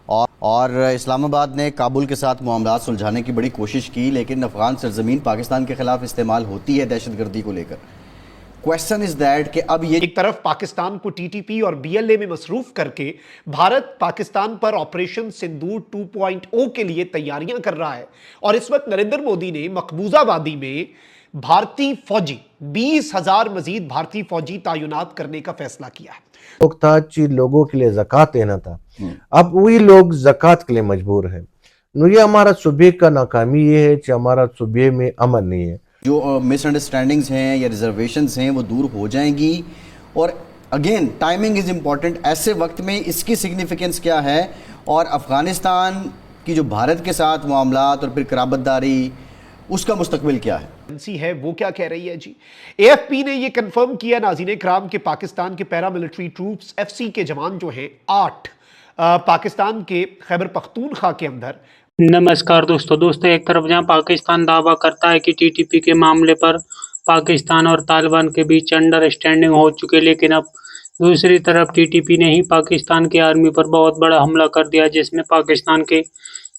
اور اسلام آباد نے کابل کے ساتھ معاملات سلجھانے کی بڑی کوشش کی، لیکن افغان سرزمین پاکستان کے خلاف استعمال ہوتی ہے دہشت گردی کو لے کر۔ کویسچن از دیٹ کہ اب یہ ایک طرف پاکستان کو ٹی ٹی پی اور بی ایل اے میں مصروف کر کے بھارت پاکستان پر آپریشن سندور 2.0 کے لیے تیاریاں کر رہا ہے، اور اس وقت نریندر مودی نے مقبوضہ وادی میں بھارتی فوجی 20,000 مزید بھارتی فوجی تعینات کرنے کا فیصلہ کیا ہے۔ وقت تھا چی لوگوں کے لیے زکوٰۃ دینا تھا، اب وہی لوگ زکوٰۃ کے لیے مجبور ہیں۔ یہ ہمارا صوبے کا ناکامی یہ ہے کہ ہمارا صوبے میں امن نہیں ہے۔ جو مس انڈرسٹینڈنگز ہیں یا ریزرویشنز ہیں وہ دور ہو جائیں گی، اور اگین ٹائمنگ از امپورٹنٹ۔ ایسے وقت میں اس کی سگنیفیکنس کیا ہے، اور افغانستان کی جو بھارت کے ساتھ معاملات اور پھر قرابت داری، اس کا مستقبل کیا ہے؟ وہ کیا کہہ رہی ہے جی؟ اے ایف پی نے یہ کنفرم کیا ناظرین کرام کہ پاکستان کے پیرا ملٹری ٹروپس ایف سی کے جوان جو ہیں 8 پاکستان کے خیبر پختونخوا کے اندر۔ نمسکار دوستو، ایک طرف جہاں پاکستان دعویٰ کرتا ہے کہ ٹی ٹی پی کے معاملے پر پاکستان اور طالبان کے بیچ انڈرسٹینڈنگ ہو چکے، لیکن اب دوسری طرف ٹی ٹی پی نے ہی پاکستان کی آرمی پر بہت بڑا حملہ کر دیا، جس میں پاکستان کے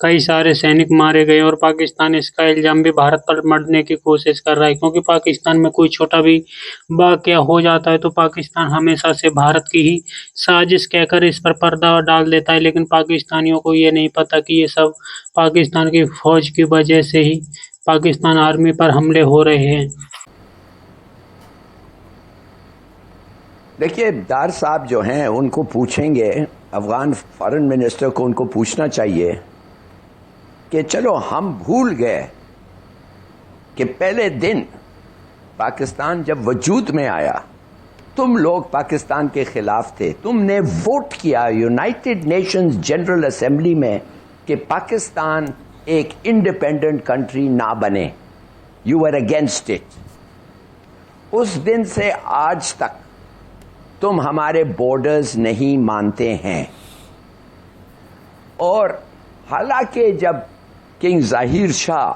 کئی سارے سینک مارے گئے، اور پاکستان اس کا الزام بھی بھارت پر مڑنے کی کوشش کر رہا ہے، کیونکہ پاکستان میں کوئی چھوٹا بھی واقعہ ہو جاتا ہے تو پاکستان ہمیشہ سے بھارت کی ہی سازش کہہ کر اس پر پردہ ڈال دیتا ہے، لیکن پاکستانیوں کو یہ نہیں پتا کہ یہ سب پاکستان کی فوج کی وجہ سے ہی پاکستان آرمی پر حملے ہو رہے ہیں۔ دیکھیے ڈار صاحب جو ہیں ان کو پوچھیں گے، افغان فارن منسٹر کو ان کو پوچھنا چاہیے کہ چلو ہم بھول گئے کہ پہلے دن پاکستان جب وجود میں آیا تم لوگ پاکستان کے خلاف تھے، تم نے ووٹ کیا یونائٹڈ نیشنز جنرل اسمبلی میں کہ پاکستان ایک انڈیپینڈنٹ کنٹری نہ بنے، یو آر اگینسٹ اٹ۔ اس دن سے آج تک تم ہمارے بارڈرز نہیں مانتے ہیں، اور حالانکہ جب کنگ ظاہر شاہ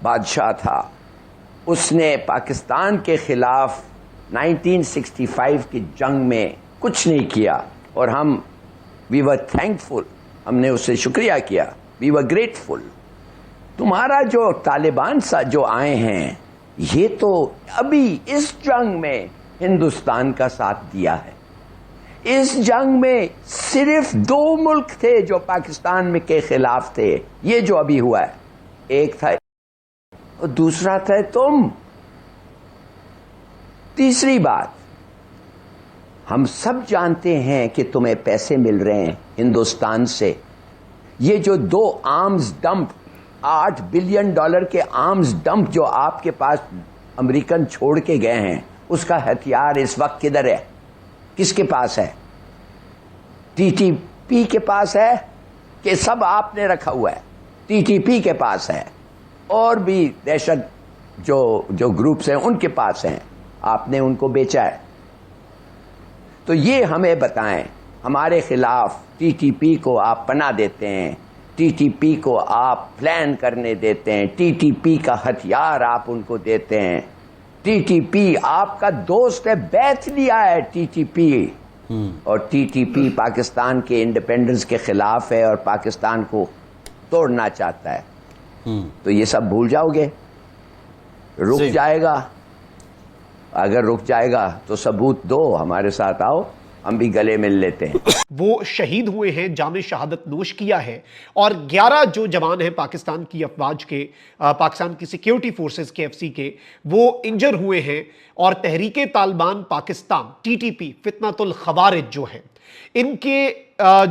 بادشاہ تھا اس نے پاکستان کے خلاف 1965 کی جنگ میں کچھ نہیں کیا، اور ہم وی ور تھینکفل، ہم نے اس سے شکریہ کیا، وی ور گریٹفل۔ تمہارا جو طالبان جو آئے ہیں یہ تو ابھی اس جنگ میں ہندوستان کا ساتھ دیا ہے۔ اس جنگ میں صرف 2 ملک تھے جو پاکستان میں کے خلاف تھے، یہ جو ابھی ہوا ہے، ایک تھا اور دوسرا تھا تم۔ تیسری بات، ہم سب جانتے ہیں کہ تمہیں پیسے مل رہے ہیں ہندوستان سے۔ یہ جو 2 آرمز ڈمپ، $8 بلین کے آرمز ڈمپ جو آپ کے پاس امریکن چھوڑ کے گئے ہیں، اس کا ہتھیار اس وقت کدھر ہے؟ کس کے پاس ہے؟ ٹی ٹی پی کے پاس ہے کہ سب آپ نے رکھا ہوا ہے؟ ٹی ٹی پی کے پاس ہے، اور بھی دہشت جو گروپس ہیں ان کے پاس ہیں، آپ نے ان کو بیچا ہے۔ تو یہ ہمیں بتائیں، ہمارے خلاف ٹی ٹی پی کو آپ پناہ دیتے ہیں، ٹی ٹی پی کو آپ پلان کرنے دیتے ہیں، ٹی ٹی پی کا ہتھیار آپ ان کو دیتے ہیں، ٹی ٹی پی آپ کا دوست ہے، بیعت لیا ہے ٹی ٹی پی، اور ٹی ٹی پی پاکستان کے انڈیپینڈنس کے خلاف ہے اور پاکستان کو توڑنا چاہتا ہے۔ تو یہ سب بھول جاؤ گے؟ رک جائے گا؟ اگر رک جائے گا تو ثبوت دو، ہمارے ساتھ آؤ، ہم بھی گلے مل لیتے ہیں۔ وہ شہید ہوئے ہیں، جام شہادت نوش کیا ہے، اور 11 جو جوان ہیں پاکستان کی افواج کے، پاکستان کی سیکیورٹی فورسز کے، ایف سی کے، وہ انجر ہوئے ہیں، اور Tehreek Taliban Pakistan T T P فتنۃ الخوارج جو ہے، ان کے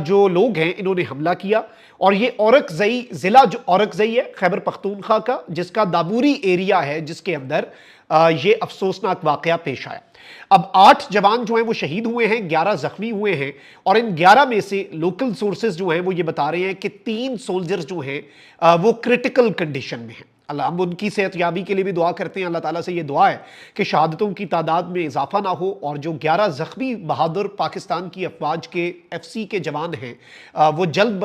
جو لوگ ہیں انہوں نے حملہ کیا، اور یہ اورکزئی ضلع جو اورکزئی ہے خیبر پختونخوا کا، جس کا دابوری ایریا ہے، جس کے اندر یہ افسوسناک واقعہ پیش آیا۔ اب 8 جوان جو ہیں وہ شہید ہوئے ہیں، 11 زخمی ہوئے ہیں، اور ان 11 میں سے لوکل سورسز جو ہیں وہ یہ بتا رہے ہیں کہ 3 سولجرز جو ہیں وہ کرٹیکل کنڈیشن میں ہیں۔ اللہ، ہم ان کی صحت یابی کے لیے بھی دعا کرتے ہیں، اللہ تعالیٰ سے یہ دعا ہے کہ شہادتوں کی تعداد میں اضافہ نہ ہو، اور جو 11 زخمی بہادر پاکستان کی افواج کے ایف سی کے جوان ہیں وہ جلد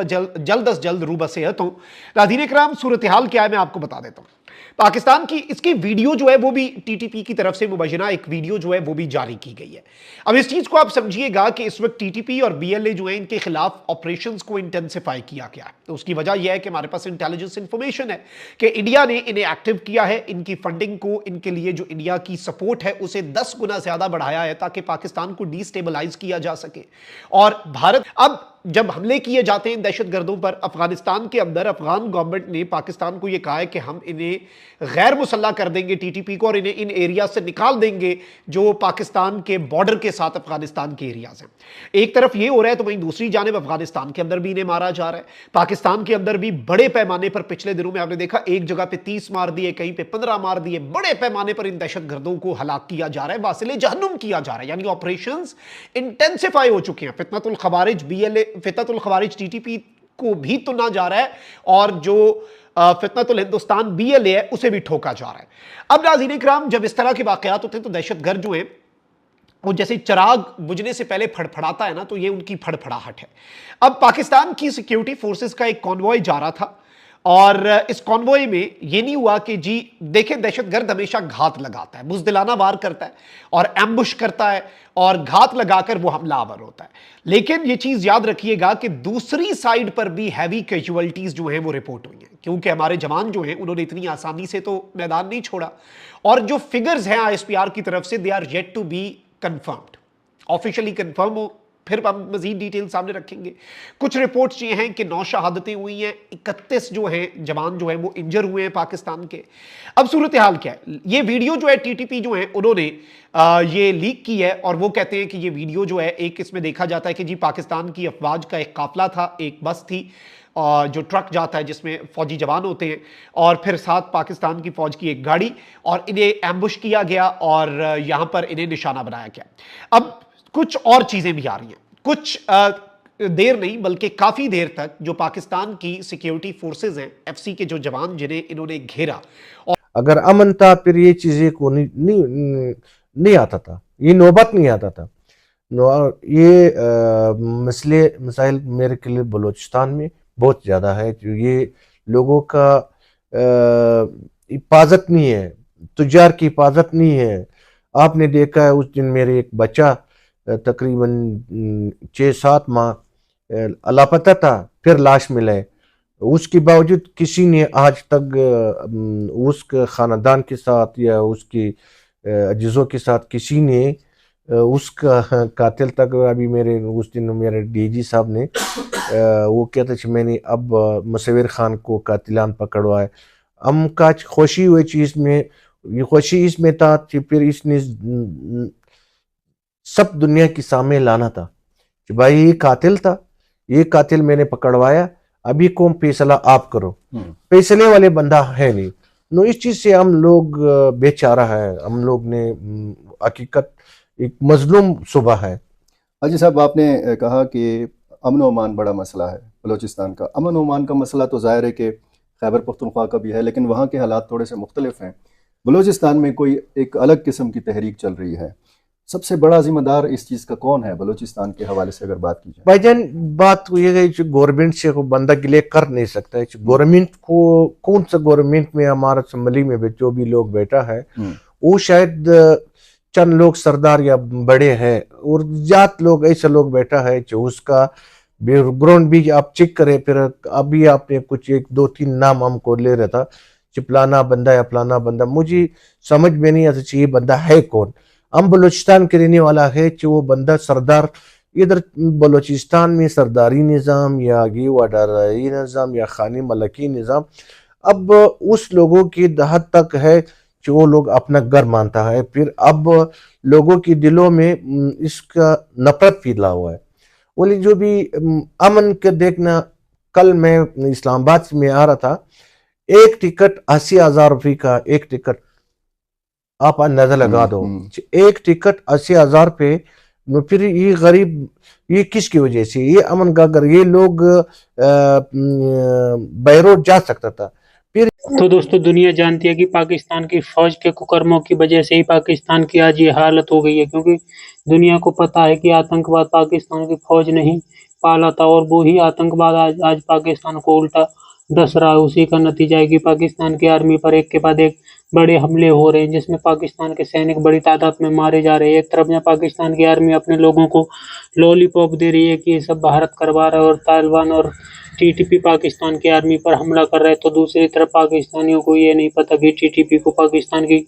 از جلد روبہ صحت ہوں۔ ناظرین کرام، صورتحال کیا ہے میں آپ کو بتا دیتا ہوں۔ पाकिस्तान की इसकी वीडियो जो है वो भी टीटीपी की तरफ से मुबैना एक वीडियो जो है वो भी जारी की गई है। अब इस चीज को आप समझिएगा कि इस वक्त टीटीपी और बीएलए जो है इनके खिलाफ ऑपरेशंस को इंटेंसिफाई किया गया है। तो उसकी वजह यह है कि हमारे पास इंटेलिजेंस इंफॉर्मेशन है कि इंडिया ने इन्हें एक्टिव किया है, इनकी फंडिंग को, इनके लिए जो इंडिया की सपोर्ट है उसे 10 गुना ज्यादा बढ़ाया है ताकि पाकिस्तान को डिस्टेबलाइज किया जा सके। और भारत अब जब हमले किए जाते हैं दहशतगर्दों पर अफगानिस्तान के अंदर, अफगान गवर्नमेंट ने पाकिस्तान को यह कहा है कि हम इन्हें गैर मुसल्ला कर देंगे टीटीपी को, और इन्हें इन एरिया से निकाल देंगे जो पाकिस्तान के बॉर्डर के साथ अफगानिस्तान के एरियाज हैं। एक तरफ ये हो रहा है तो वहीं दूसरी जानिब अफगानिस्तान के अंदर भी इन्हें मारा जा रहा है। पाकिस्तान के अंदर भी बड़े पैमाने पर पिछले दिनों में आपने देखा एक जगह पे 30 मार दिए, कहीं पे 15 मार दिए, बड़े पैमाने पर इन दहशतगर्दों को हलाक किया जा रहा है, वासिले जहन्नुम किया जा रहा है, यानी ऑपरेशंस इंटेंसिफाई हो चुके हैं। फितनतुल खवारिज बीएलए, फितनतुल खवारिज टीटीपी को भी तुना जा रहा है और जो फितनतुल हिंदुस्तान बीएलए है उसे भी ठोका जा रहा है। अब नाज़रीन इकराम, जब इस तरह के वाकयात होते हैं तो दहशतगर्द जो हैं वो जैसे चिराग बुझने से पहले फड़फड़ाता है ना, तो ये उनकी फड़फड़ाहट है। अब पाकिस्तान की सिक्योरिटी फोर्सेस का एक कॉन्वॉय जा रहा था और इस कॉन्वॉय में ये नहीं हुआ कि जी देखें, दहशतगर्द हमेशा घात लगाता है, बुज़दिलाना वार करता है और एम्बुश करता है और घात लगाकर वो हमलावर होता है। लेकिन ये चीज याद रखिएगा कि दूसरी साइड पर भी हैवी कैजुअल्टीज जो हैं वो रिपोर्ट हुई हैं, क्योंकि हमारे जवान जो हैं उन्होंने इतनी आसानी से तो मैदान नहीं छोड़ा, और जो फिगर्स हैं आईएसपीआर की तरफ से they are yet to be confirmed, officially confirm हो फिर हम मजीद डिटेल सामने रखेंगे। कुछ रिपोर्ट्स ये हैं कि 9 शहादतें हुई हैं, 31 जो हैं जवान जो हैं वो इंजर हुए हैं पाकिस्तान के। अब सूरत हाल क्या है, ये वीडियो जो है टीटीपी जो है उन्होंने ये लीक की है और वो कहते हैं कि ये वीडियो जो है, एक इसमें देखा जाता है कि जी पाकिस्तान की अफवाज का एक काफिला था, एक बस थी जो ट्रक जाता है जिसमें फौजी जवान होते हैं, और फिर साथ पाकिस्तान की फौज की एक गाड़ी, और इन्हें एम्बुश किया गया और यहां पर इन्हें निशाना बनाया गया। अब कुछ और चीजें भी आ रही हैं, कुछ देर नहीं बल्कि काफी देर तक जो पाकिस्तान की सिक्योरिटी फोर्सेज हैं, एफसी के जो जवान जिन्हें इन्होंने घेरा, और अगर अमन था फिर ये चीजें को नहीं आता था, ये नौबत नहीं आता था। ये मसाइल मेरे के लिए बलूचिस्तान में बहुत ज़्यादा है। ये लोगों का हिफाजत नहीं है, तुजार की हिफाजत नहीं है। आपने देखा है उस दिन मेरे एक बच्चा तकरीबन 6-7 माह लापता था, फिर लाश मिले, उसके बावजूद किसी ने आज तक उसके ख़ानदान के साथ या उसकी अजीज़ों के साथ किसी ने उसका कातिल तक, अभी मेरे उस दिन मेरे डीजी साहब ने वो कहते थे मैंने अब मुसव्विर खान को कातिलान पकड़वाए। हम का खुशी हुई चीज़ में, ये खुशी इसमें था कि फिर इसने सब दुनिया के सामने लाना था कि भाई ये कातिल था, ये कातिल मैंने पकड़वाया, अभी कौन फैसला आप करो, फैसले वाले बंदा है नहीं। नो इस चीज़ से हम लोग बेचारा है, हम लोग ने हकीकत एक मजलूम सुबह है। हाजी साहब, आपने कहा कि अमन व अमान बड़ा मसला है बलूचिस्तान का। अमन व अमान का मसला तो ज़ाहिर है कि खैबर पख्तूनख्वा का भी है, लेकिन वहाँ के हालात थोड़े से मुख्तलिफ हैं। बलूचिस्तान में कोई एक अलग किस्म की तहरीक चल रही है। सबसे बड़ा जिम्मेदार इस चीज़ का कौन है बलूचिस्तान के हवाले से अगर बात की जाए? भाईजान, बात ये है कि गवर्नमेंट से बंदा गिले कर नहीं सकता है। गवर्नमेंट को, कौन सा गवर्नमेंट में हमारा असम्बली में जो भी लोग बैठा है वो शायद चंद लोग सरदार या बड़े हैं, और ज्यादा लोग ऐसे लोग बैठा है जो उसका बैकग्राउंड भी आप चेक करें। फिर अभी आपने कुछ 1-2-3 नाम हमको ले रहा था कि फलाना बंदा या फलाना बंदा, मुझे समझ में नहीं आता चाहिए बंदा है कौन। हम बलूचिस्तान के रहने वाला है कि वो बंदा सरदार, इधर बलूचिस्तान में सरदारी निज़ाम या गिवाडारी निज़ाम या खानी मलकी निज़ाम अब उस लोगों की हद तक है कि वो लोग अपना घर मानता है। फिर अब लोगों के दिलों में इसका नफरत फैला हुआ है। वो जो भी अमन के देखना, कल मैं इस्लामाबाद में आ रहा था, एक टिकट 80,000 रुपये का एक टिकट, आप अंदाजा लगा दो, एक टिकट 80,000 पे। फिर ये गरीब, ये किसकी वजह से, ये अमन का घर, ये लोग बैरोड जा सकता था। फिर तो दोस्तों, दुनिया जानती है कि पाकिस्तान की फौज के कुकर्मों की वजह से ही पाकिस्तान की आज ये हालत हो गई है, क्योंकि दुनिया को पता है कि आतंकवाद पाकिस्तान की फौज नहीं पाला था, और वो ही आतंकवाद आज पाकिस्तान को उल्टा डस रहा है, उसी का नतीजा है कि पाकिस्तान की आर्मी पर एक के बाद एक बड़े हमले हो रहे हैं, जिसमें पाकिस्तान के सैनिक बड़ी तादाद में मारे जा रहे हैं। एक तरफ जहाँ पाकिस्तान की आर्मी अपने लोगों को लॉलीपॉप दे रही है कि ये सब भारत करवा रहा है और तालिबान और टीटीपी पाकिस्तान की आर्मी पर हमला कर रहे हैं, तो दूसरी तरफ पाकिस्तानियों को ये नहीं पता कि टीटीपी को पाकिस्तान की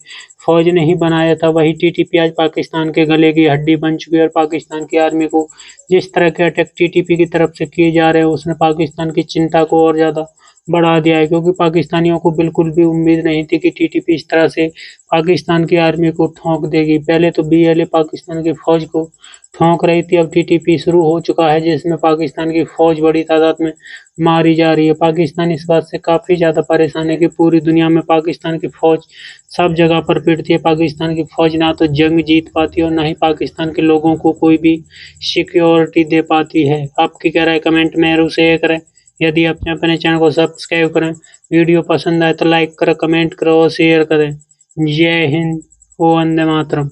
फौज ने ही बनाया था। वही टीटीपी आज पाकिस्तान के गले की हड्डी बन चुकी है और पाकिस्तान की आर्मी को जिस तरह के अटैक टीटीपी की तरफ से किए जा रहे हैं, उसने पाकिस्तान की चिंता को और ज़्यादा बढ़ा दिया है, क्योंकि पाकिस्तानियों को बिल्कुल भी उम्मीद नहीं थी कि टीटीपी इस तरह से पाकिस्तान की आर्मी को ठोंक देगी। पहले तो बीएलए पाकिस्तान की फौज को ठोंक रही थी, अब टीटीपी शुरू हो चुका है जिसमें पाकिस्तान की फौज बड़ी तादाद में मारी जा रही है। पाकिस्तान इस बात से काफ़ी ज़्यादा परेशान है कि पूरी दुनिया में पाकिस्तान की फौज सब जगह पर पिटती है। पाकिस्तान की फौज ना तो जंग जीत पाती और ना ही पाकिस्तान के लोगों को कोई भी सिक्योरिटी दे पाती है। आपकी क्या राय कमेंट में जरूर शेयर करें। यदि आपने अपने चैनल को सब्सक्राइब करें, वीडियो पसंद आए तो लाइक करें, कमेंट करें और शेयर करें। जय हिंद, वंदे मातरम।